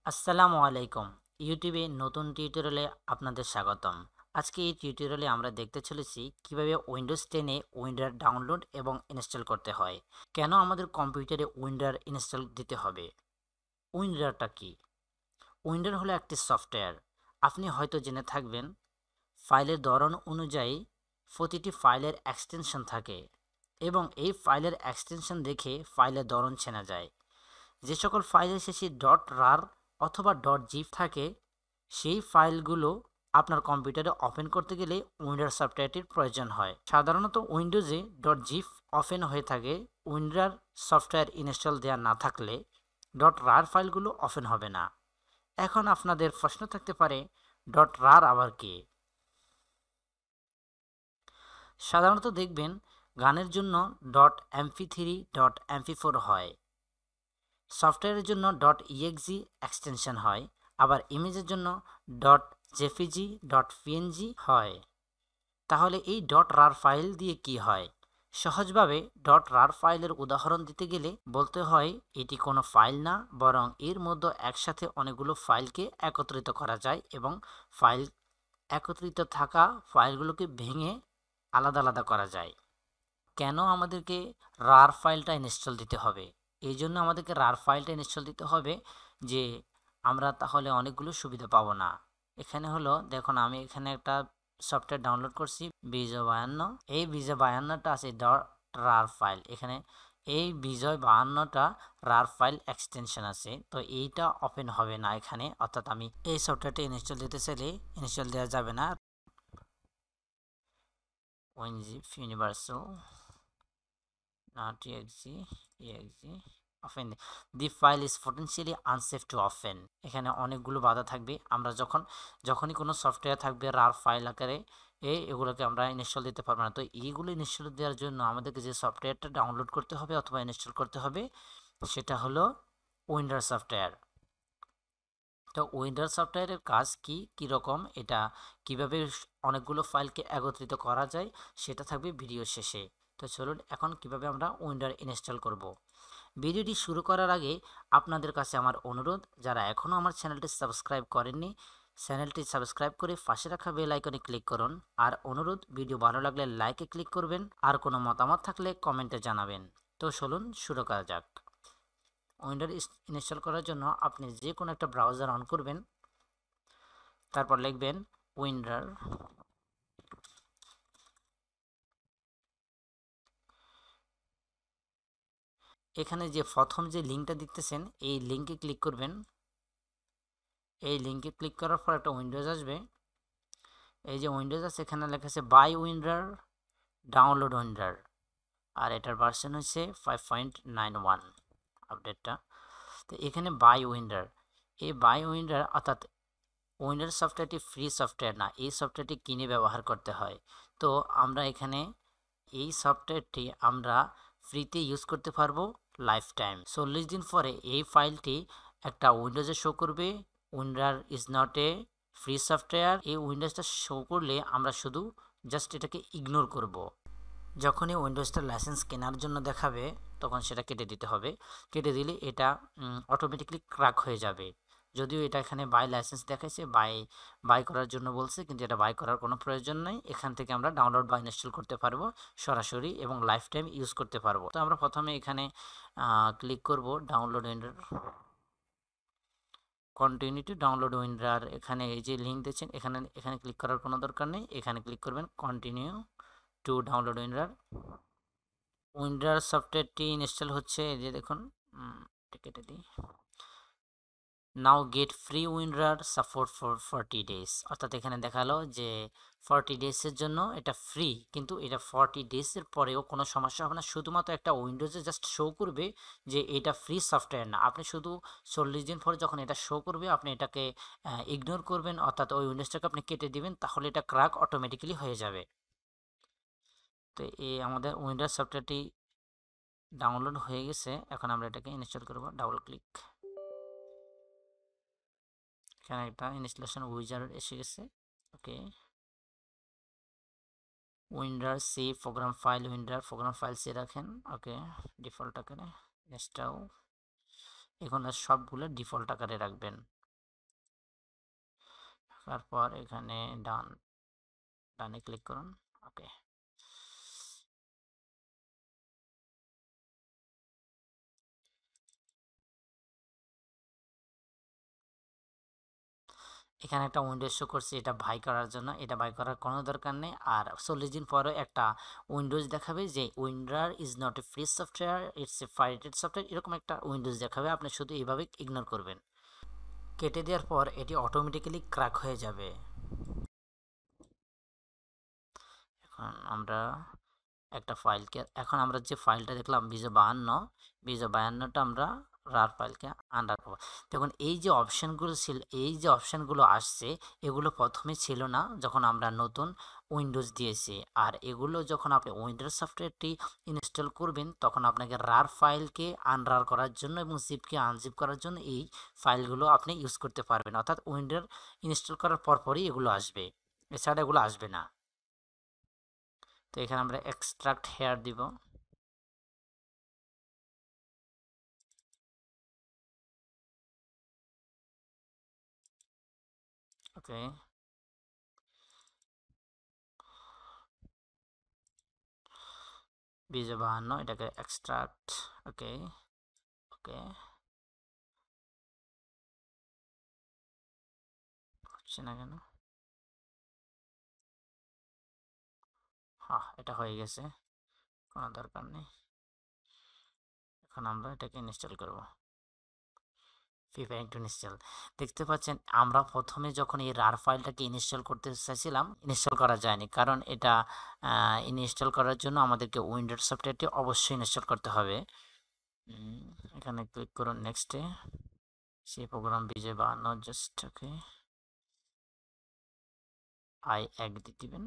আসসালামু আলাইকুম। ইউটিউবে নতুন টিউটোরিয়ালে আপনাদের স্বাগতম। আজকে এই টিউটোরিয়ালে আমরা দেখতে চলেছি কিভাবে উইন্ডোজ 10 এ উইন্ডার ডাউনলোড এবং ইনস্টল করতে হয়। কেন আমাদের কম্পিউটারে উইন্ডার ইনস্টল দিতে হবে? উইন্ডারটা কি? উইন্ডার হলো একটি সফটওয়্যার। আপনি হয়তো জেনে থাকবেন, ফাইলের ধরন অনুযায়ী প্রতিটি ফাইলের এক্সটেনশন থাকে এবং এই ফাইলের এক্সটেনশন দেখে ফাইলের ধরন চেনা যায়। যে সকল ফাইলের শেষে ডট রার অথবা ডট জিপ থাকে, সেই ফাইলগুলো আপনার কম্পিউটারে ওপেন করতে গেলে উইন্ডার সফটওয়্যারটির প্রয়োজন হয়। সাধারণত উইন্ডোজে ডট জিপ ওপেন হয়ে থাকে। উইন্ডার সফটওয়্যার ইনস্টল দেওয়া না থাকলে ডট রার ফাইলগুলো ওপেন হবে না। এখন আপনাদের প্রশ্ন থাকতে পারে, ডট রার আবার কি? সাধারণত দেখবেন গানের জন্য ডট MP3 ডট MP4 হয়, সফটওয়্যারের জন্য ডট ইএক্সি এক্সটেনশন হয়, আবার ইমেজের জন্য ডট জেপিজি ডট পিএনজি হয়। তাহলে এই ডট রার ফাইল দিয়ে কি হয়? সহজভাবে ডট রার ফাইলের উদাহরণ দিতে গেলে বলতে হয়, এটি কোনো ফাইল না, বরং এর মধ্যে একসাথে অনেকগুলো ফাইলকে একত্রিত করা যায় এবং ফাইল একত্রিত থাকা ফাইলগুলোকে ভেঙে আলাদা আলাদা করা যায়। কেন আমাদেরকে রার ফাইলটা ইনস্টল দিতে হবে? এই জন্য আমাদেরকে রার ফাইলটা ইনস্টল দিতে হবে যে আমরা তাহলে অনেকগুলো সুবিধা পাবো না। এখানে হলো দেখুন, আমি এখানে একটা সফটওয়্যার ডাউনলোড করছি বিজয় 52। এই বিজয় 52টা আছে ডট রার ফাইল। এখানে এই বিজয় 52টা রার ফাইল এক্সটেনশন আছে, তো এইটা ওপেন হবে না এখানে, অর্থাৎ আমি এই সফটওয়্যারটা ইনস্টল দিতে চাইলে ইনস্টল দেওয়া যাবে না। WinZip universal exe open the file is potentially unsafe to open। এখানে অনেকগুলো বাধা থাকবে। আমরা যখনই কোনো সফটওয়্যার থাকবে রার ফাইল আকারে, এগুলোকে আমরা ইনস্টল দিতে পারবো না। তো এইগুলো ইনস্টল দেওয়ার জন্য আমাদেরকে যে সফটওয়্যারটা ডাউনলোড করতে হবে অথবা ইনস্টল করতে হবে, সেটা হলো উইন্ডোজ সফটওয়্যার। তো উইন্ডোজ সফটওয়্যারের কাজ কি, কীরকম, এটা কিভাবে অনেকগুলো ফাইলকে একত্রিত করা যায়, সেটা থাকবে ভিডিও শেষে। তো চলুন এখন কিভাবে আমরা উইন্ডোজ ইনস্টল করব। ভিডিওটি শুরু করার আগে আপনাদের কাছে আমার অনুরোধ, যারা এখনও আমার চ্যানেলটি সাবস্ক্রাইব করেননি, চ্যানেলটি সাবস্ক্রাইব করে পাশে রাখা বেল আইকনে ক্লিক করুন। আর অনুরোধ, ভিডিও ভালো লাগলে লাইকে ক্লিক করবেন, আর কোনো মতামত থাকলে কমেন্টে জানাবেন। তো চলুন শুরু করা যাক। উইন্ডোজ ইনস্টল করার জন্য আপনি যে কোনো একটা ব্রাউজার অন করবেন, তারপর লিখবেন উইন্ডার। এখানে যে প্রথম যে লিঙ্কটা দেখতেছেন, এই লিঙ্কে ক্লিক করবেন। এই লিঙ্কে ক্লিক করার পর একটা উইন্ডোজ আসবে। এই যে উইন্ডোজ আছে, এখানে লেখা আছে বাই উইন্ডার, ডাউনলোড উইন্ডার, আর এটার ভার্সন হচ্ছে 5.91 আপডেটটা। তো এখানে বাই উইন্ডার, এই বাই উইন্ডার অর্থাৎ উইন্ডোজ সফটওয়্যারটি ফ্রি সফটওয়্যার না, এই সফটওয়্যারটি কিনে ব্যবহার করতে হয়। তো আমরা এখানে এই সফটওয়্যারটি আমরা ফ্রিতে ইউজ করতে পারবো লাইফ টাইম। 40 দিন পরে এই ফাইলটি একটা উইন্ডোজে শো করবে, winder is not a free software. এই উইন্ডোজটা শো করলে আমরা শুধু জাস্ট এটাকে ইগনোর করব। যখনই উইন্ডোজটার লাইসেন্স কেনার জন্য দেখাবে, তখন সেটা কেটে দিতে হবে। কেটে দিলে এটা অটোমেটিকলি ক্র্যাক হয়ে যাবে। যদিও এটা এখানে বাই লাইসেন্স দেখাইছে, বাই করার জন্য বলছে, কিন্তু এটা বাই করার কোনো প্রয়োজন নেই। এখান থেকে আমরা ডাউনলোড বা ইনস্টল করতে পারবো সরাসরি এবং লাইফ টাইম ইউজ করতে পারবো। তো আমরা প্রথমে এখানে ক্লিক করব download winder, continue to download winder. এখানে এই যে লিঙ্ক দিচ্ছেন, এখানে ক্লিক করার কোনো দরকার নেই। এখানে ক্লিক করবেন continue to download winder. Winder সফটওয়্যারটি ইনস্টল হচ্ছে, এই যে দেখুন, কেটে দিই। নাও gate free winder support for 40 days, অর্থাৎ এখানে দেখালো যে 40 ডেজের জন্য এটা ফ্রি, কিন্তু এটা 40 ডেজের পরেও কোনো সমস্যা হবে না। শুধুমাত্র একটা উইন্ডোজে জাস্ট শো করবে যে এটা ফ্রি সফটওয়্যার না। আপনি শুধু 40 দিন পরে যখন এটা শো করবে, আপনি এটাকে ইগনোর করবেন, অর্থাৎ ওই উইন্ডোজটাকে আপনি কেটে দিবেন, তাহলে এটা ক্র্যাক অটোমেটিক্যালি হয়ে যাবে। তো এই আমাদের উইন্ডোজ সফটওয়্যারটি ডাউনলোড হয়ে গেছে। এখন আমরা এটাকে ইনস্টল করব। ডাবল ক্লিক, এখানে একটা ইনস্টলেশন উইজার্ড এসে গেছে। Okay, WinRAR C program file, WinRAR program file সে রাখেন। ওকে, ডিফল্ট আকারে ইনস্টল, এখন সবগুলো ডিফল্ট আকারে রাখবেন। তারপর এখানে ডানে ক্লিক করুন। ওকে, এখানে একটা উইন্ডোজ শো করছে, এটা বাই করার জন্য। এটা বাই করার কোনো দরকার নেই। আর 40 দিন পরে একটা উইন্ডোজ দেখাবে যে winder is not a free software, it's a pirated software, এরকম একটা উইন্ডোজ দেখাবে। আপনি শুধু এইভাবে ইগনোর করবেন। কেটে দেওয়ার পর এটি অটোমেটিক্যালি ক্র্যাক হয়ে যাবে। এখন আমরা এখন আমরা যে ফাইলটা দেখলাম 252টা আমরা রার ফাইলকে আন্ডার করবো। দেখুন এই যে অপশানগুলো আসছে, এগুলো প্রথমে ছিল না যখন আমরা নতুন উইন্ডোজ দিয়েছি। আর এগুলো যখন আপনি উইন্ডোজ সফটওয়্যারটি ইনস্টল করবেন, তখন আপনাকে রার ফাইলকে আনরার করার জন্য এবং জিপকে আনজিপ করার জন্য এই ফাইলগুলো আপনি ইউজ করতে পারবেন। অর্থাৎ উইন্ডোজ ইনস্টল করার পরপরই এগুলো আসবে, এছাড়া এগুলো আসবে না। তো এখানে আমরা এক্সট্রাক্ট হেয়ার দিব। ওকে, 252 এটাকে এক্সট্রাক্ট। ওকে, ওকে, হচ্ছে না কেন? হ্যাঁ, এটা হয়ে গেছে, কোনো দরকার নেই। এখন আমরা এটাকে ইনস্টল করব। Preparing two install. দেখতে পাচ্ছেন আমরা প্রথমে যখন এই রার ফাইলটাকে ইনস্টল করতে চাইছিলাম, ইনস্টল করা যায়নি, কারণ এটা ইনস্টল করার জন্য আমাদেরকে উইন্ডোজ সফটওয়্যারটি অবশ্যই ইনস্টল করতে হবে। এখানে ক্লিক করুন নেক্সটে। সেই program 252 just okay, I agree দিবেন।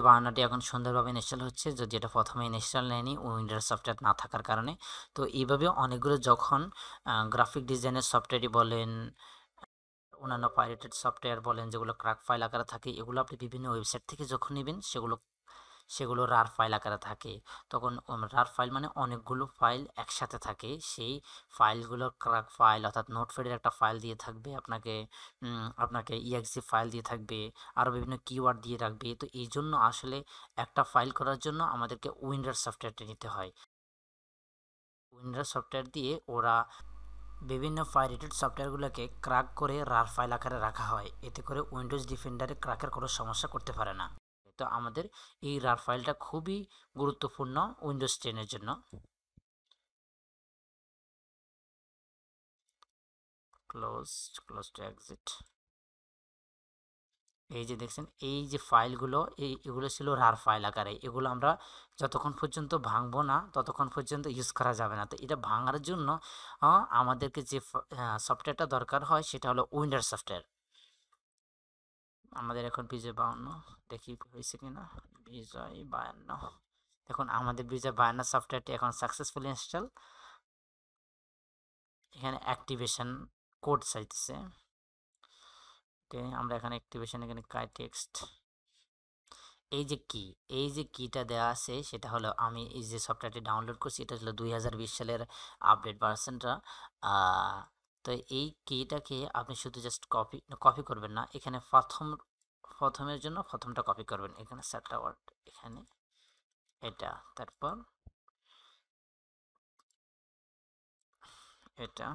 বায়ান্নটি এখন সুন্দরভাবে ইনস্টল হচ্ছে, যদি এটা প্রথমে ইনস্টল নেয়নি উইন্ডোজ সফটওয়্যার না থাকার কারণে। তো এইভাবে অনেকগুলো যখন গ্রাফিক ডিজাইনের সফটওয়্যারই বলেন, অন্যান্য পাইরেটেড সফটওয়্যার বলেন, যেগুলো ক্র্যাক ফাইল আকারে থাকে, এগুলো আপনি বিভিন্ন ওয়েবসাইট থেকে যখন নেবেন, সেগুলো রার ফাইল আকারে থাকে। তখন রার ফাইল মানে অনেকগুলো ফাইল একসাথে থাকে। সেই ফাইলগুলো ক্র্যাক ফাইল, অর্থাৎ নোটপ্যাডের একটা ফাইল দিয়ে থাকবে আপনাকে, আপনাকে ইএক্সি ফাইল দিয়ে থাকবে, আরও বিভিন্ন কিওয়ার্ড দিয়ে রাখবে। তো এই জন্য আসলে একটা ফাইল করার জন্য আমাদেরকে উইন্ডোজ সফটওয়্যারটা নিতে হয়। উইন্ডোজ সফটওয়্যার দিয়ে ওরা বিভিন্ন পাইরেটেড সফটওয়্যারগুলোকে ক্র্যাক করে রার ফাইল আকারে রাখা হয়, এতে করে উইন্ডোজ ডিফেন্ডারে ক্র্যাকের কোনো সমস্যা করতে পারে না। তো আমাদের এই রার ফাইলটা খুবই গুরুত্বপূর্ণ উইন্ডোজ 10-এর জন্য। Close two exit. এই যে দেখছেন এই যে ফাইলগুলো, এগুলো ছিল রার ফাইল আকারে। এগুলো আমরা যতক্ষণ পর্যন্ত ভাঙবো না ততক্ষণ পর্যন্ত ইউজ করা যাবে না। তো এটা ভাঙার জন্য আমাদেরকে যে সফটওয়্যারটা দরকার হয় সেটা হলো উইন্ডোজ সফটওয়্যার। আমাদের এখন বিজয় 52 দেখি হয়েছে কিনা। বিজয় 52, দেখুন আমাদের বিজয় 52 সফটওয়্যারটি এখন সাকসেসফুলি ইনস্টল। এখানে অ্যাক্টিভেশন কোড চাইতেছে। ওকে, আমরা এখানে অ্যাক্টিভেশন, এখানে টেক্সট, এই যে কিটা দেওয়া আছে সেটা হলো, আমি এই যে সফটওয়্যারটি ডাউনলোড করছি এটা হলো 2020 সালের আপডেট ভার্সনটা। তো এই কিটাকে আপনি শুধু জাস্ট কপি করবেন না, এখানে প্রথমের জন্য প্রথমটা কপি করবেন, এখানে সেটটা ওয়ার্ড, এখানে এটা, তারপর এটা,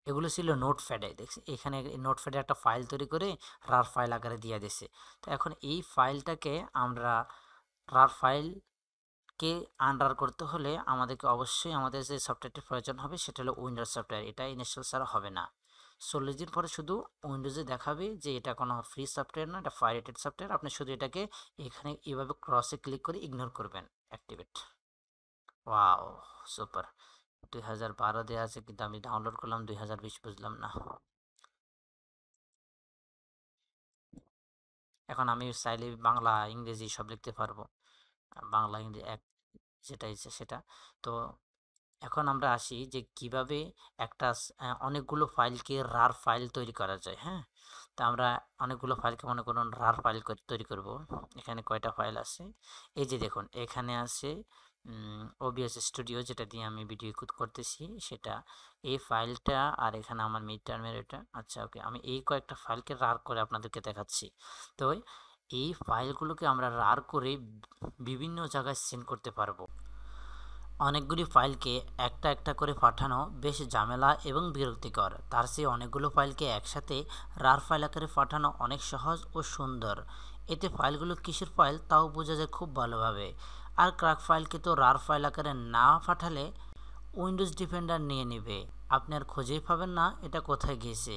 এগুলো ছিল নোটপ্যাডে। দেখছি এখানে নোটপ্যাডে একটা ফাইল তৈরি করে রার ফাইল আকারে দিয়ে দিছে। তো এখন এই ফাইলটাকে আমরা রার ফাইল কে আন্ডার করতে হলে আমাদেরকে অবশ্যই আমাদের যে সফটওয়্যারটির প্রয়োজন হবে সেটা হলো উইন্ডোজ সফটওয়্যার। এটা ইনস্টল ছাড়া হবে না। 40 দিন পরে শুধু উইন্ডোজে দেখাবে যে এটা কোনো ফ্রি সফটওয়্যার না, এটা পাইরেটেড সফটওয়্যার। আপনি শুধু এটাকে এখানে এইভাবে ক্রসে ক্লিক করে ইগনোর করবেন। অ্যাক্টিভেট। Wow, super. 2012 দেওয়া আছে কিন্তু আমি ডাউনলোড করলাম 2020, বুঝলাম না। এখন আমি চাইলে বাংলা ইংরেজি সব লিখতে পারবো, বাংলা ইংরেজি এক যেটা ইচ্ছে সেটা। তো এখন আমরা আসি যে কিভাবে একটা অনেকগুলো ফাইলকে রার ফাইল তৈরি করা যায়। হ্যাঁ, তা আমরা অনেকগুলো ফাইলকে মনে করুন রার ফাইল তৈরি করব। এখানে কয়টা ফাইল আছে, এই যে দেখুন এখানে আছে OBS স্টুডিও, যেটা দিয়ে আমি ভিডিও করতেছি সেটা, এই ফাইলটা, আর এখানে আমার মিড টার্মের এটা। আচ্ছা ওকে, আমি এই কয়েকটা ফাইলকে রার করে আপনাদেরকে দেখাচ্ছি। তো এই ফাইলগুলোকে আমরা রার করে বিভিন্ন জায়গায় সেন্ড করতে পারবো। অনেকগুলি ফাইলকে একটা একটা করে পাঠানো বেশ ঝামেলা এবং বিরক্তিকর, তার চেয়ে অনেকগুলো ফাইলকে একসাথে রার ফাইল আকারে পাঠানো অনেক সহজ ও সুন্দর। এতে ফাইলগুলো কিসের ফাইল তাও বোঝা যায় খুব ভালোভাবে। আর ক্র্যাক ফাইলকে তো রার ফাইল আকারে না পাঠালে উইন্ডোজ ডিফেন্ডার নিয়ে নেবে, আপনি আর খুঁজেই পাবেন না এটা কোথায় গিয়েছে।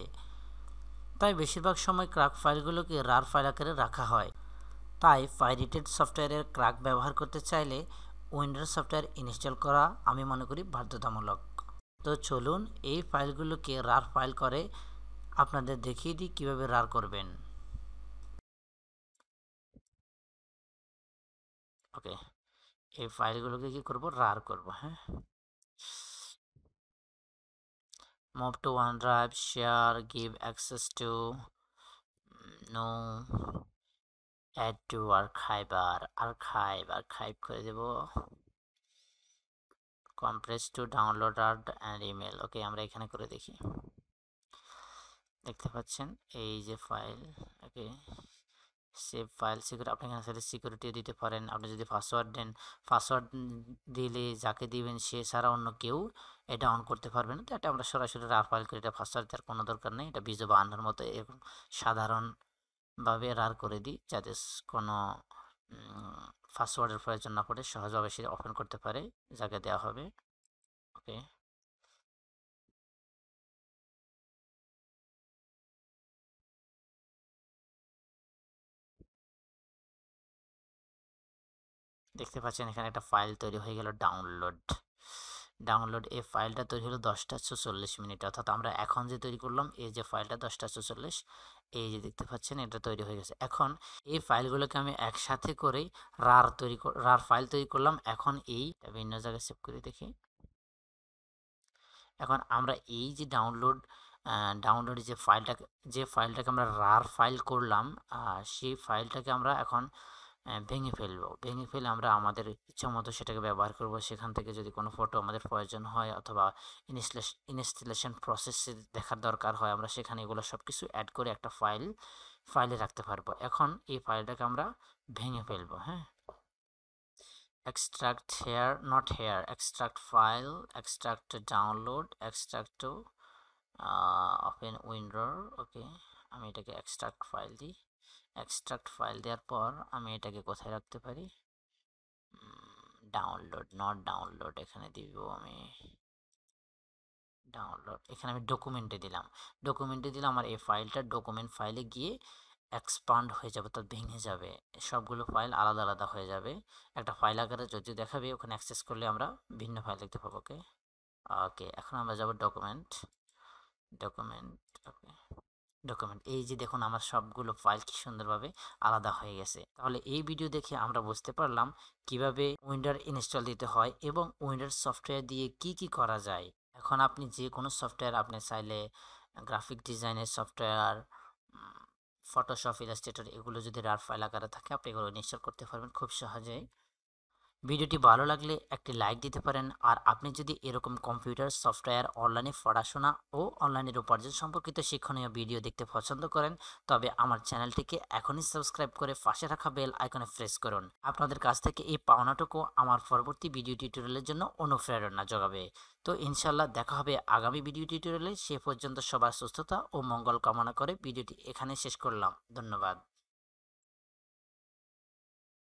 তাই বেশিরভাগ সময় ক্র্যাক ফাইলগুলোকে রার ফাইল আকারে রাখা হয়। তাই পাইরেটেড সফটওয়্যারের ক্র্যাক ব্যবহার করতে চাইলে উইন্ডোজ সফটওয়্যার ইনস্টল করা আমি মনে করি বাধ্যতামূলক। তো চলুন এই ফাইলগুলোকে রার ফাইল করে আপনাদের দেখিয়ে দিই কীভাবে রার করবেন। ওকে, এই ফাইলগুলোকে কি করব, রার করব। হ্যাঁ, move to OneDrive, share, give access to, no, add to archive, archive করে দেব, compress to download and email. Okay, আমরা এখানে করে দেখি। দেখতে পাচ্ছেন এই যে file. Okay, save file security, আপনি এখানে সাথে সিকিউরিটিও দিতে পারেন। আপনি যদি পাসওয়ার্ড দেন, পাসওয়ার্ড দিলে যাকে দিবেন সে ছাড়া অন্য কেউ এটা অন করতে পারবে না। তো এটা আমরা সরাসরি রার ফাইল করে, এটা পাসওয়ার্ড দেওয়ার কোনো দরকার নেই। এটা বিজো বা আন্ডার মতো এরকম সাধারণভাবে রার করে দিই, যাতে কোনো পাসওয়ার্ডের প্রয়োজন না পড়ে, সহজভাবে সে ওপেন করতে পারে যাকে দেওয়া হবে। ওকে, দেখতে পাচ্ছেন এখানে একটা ফাইল তৈরি হয়ে গেল, ডাউনলোড। এই ফাইলটা তৈরি হলো 10:46 অর্থাৎ আমরা এখন যে তৈরি করলাম এই যে ফাইলটা 10:46, এই যে দেখতে পাচ্ছেন এটা তৈরি হয়ে গেছে। এখন এই ফাইলগুলোকে আমি একসাথে করে রার ফাইল তৈরি করলাম। এখন এই ভিন্ন জায়গায় সেভ করে দেখি। এখন আমরা এই যে ডাউনলোড যে ফাইলটাকে আমরা রার ফাইল করলাম, সেই ফাইলটাকে আমরা এখন ভেঙে ফেলে আমরা আমাদের ইচ্ছা মতো সেটাকে ব্যবহার করব। সেখান থেকে যদি কোনো ফটো আমাদের প্রয়োজন হয় অথবা ইনস্টলেশন প্রসেসে দেখার দরকার হয়, আমরা সেখানে এগুলো সব কিছু অ্যাড করে একটা ফাইলে রাখতে পারবো। এখন এই ফাইলটাকে আমরা ভেঙে ফেলবো। হ্যাঁ, extract here, not here, extract file, extract to download, extract to open window। ওকে, আমি এটাকে extract ফাইল দিই। এক্সট্রাক্ট ফাইল দেওয়ার পর আমি এটাকে কোথায় রাখতে পারি, ডাউনলোড, নট ডাউনলোড, এখানে দিব আমি ডাউনলোড। এখানে আমি ডকুমেন্টে দিলাম, আমার এই ফাইলটা ডকুমেন্ট ফাইলে গিয়ে এক্সপান্ড হয়ে যাবে, তো ভেঙে যাবে, সবগুলো ফাইল আলাদা আলাদা হয়ে যাবে। একটা ফাইল আকারে যদি দেখাবে, ওখানে অ্যাক্সেস করলে আমরা ভিন্ন ফাইল দেখতে পাবো। ওকে ওকে, এখন আমরা যাব ডকুমেন্ট। ওকে, ডকুমেন্ট, এই যে দেখুন আমার সবগুলো ফাইল কি সুন্দরভাবে আলাদা হয়ে গেছে। তাহলে এই ভিডিও দেখে আমরা বুঝতে পারলাম কিভাবে উইন্ডোজ ইনস্টল দিতে হয় এবং উইন্ডোজ সফটওয়্যার দিয়ে কি কি করা যায়। এখন আপনি যে কোনো সফটওয়্যার, আপনি চাইলে গ্রাফিক ডিজাইনের সফটওয়্যার, ফটোশপ, ইলাস্ট্রেটর, এগুলো যদি রার ফাইল আকারে থাকে আপনি এগুলো ইনস্টল করতে পারবেন খুব সহজেই। ভিডিওটি ভালো লাগলে একটি লাইক দিতে পারেন। আর আপনি যদি এরকম কম্পিউটার সফটওয়্যার, অনলাইনে পড়াশোনা ও অনলাইনের উপার্জন সম্পর্কিত শিক্ষণীয় ভিডিও দেখতে পছন্দ করেন, তবে আমার চ্যানেলটিকে এখনই সাবস্ক্রাইব করে পাশে রাখা বেল আইকনে প্রেস করুন। আপনাদের কাছ থেকে এই পাওনাটুকু আমার পরবর্তী ভিডিও টিউটোরিয়ালের জন্য অনুপ্রেরণা যোগাবে। তো ইনশাল্লাহ দেখা হবে আগামী ভিডিও টিউটোরিয়ালে। সে পর্যন্ত সবার সুস্থতা ও মঙ্গল কামনা করে ভিডিওটি এখানে শেষ করলাম। ধন্যবাদ।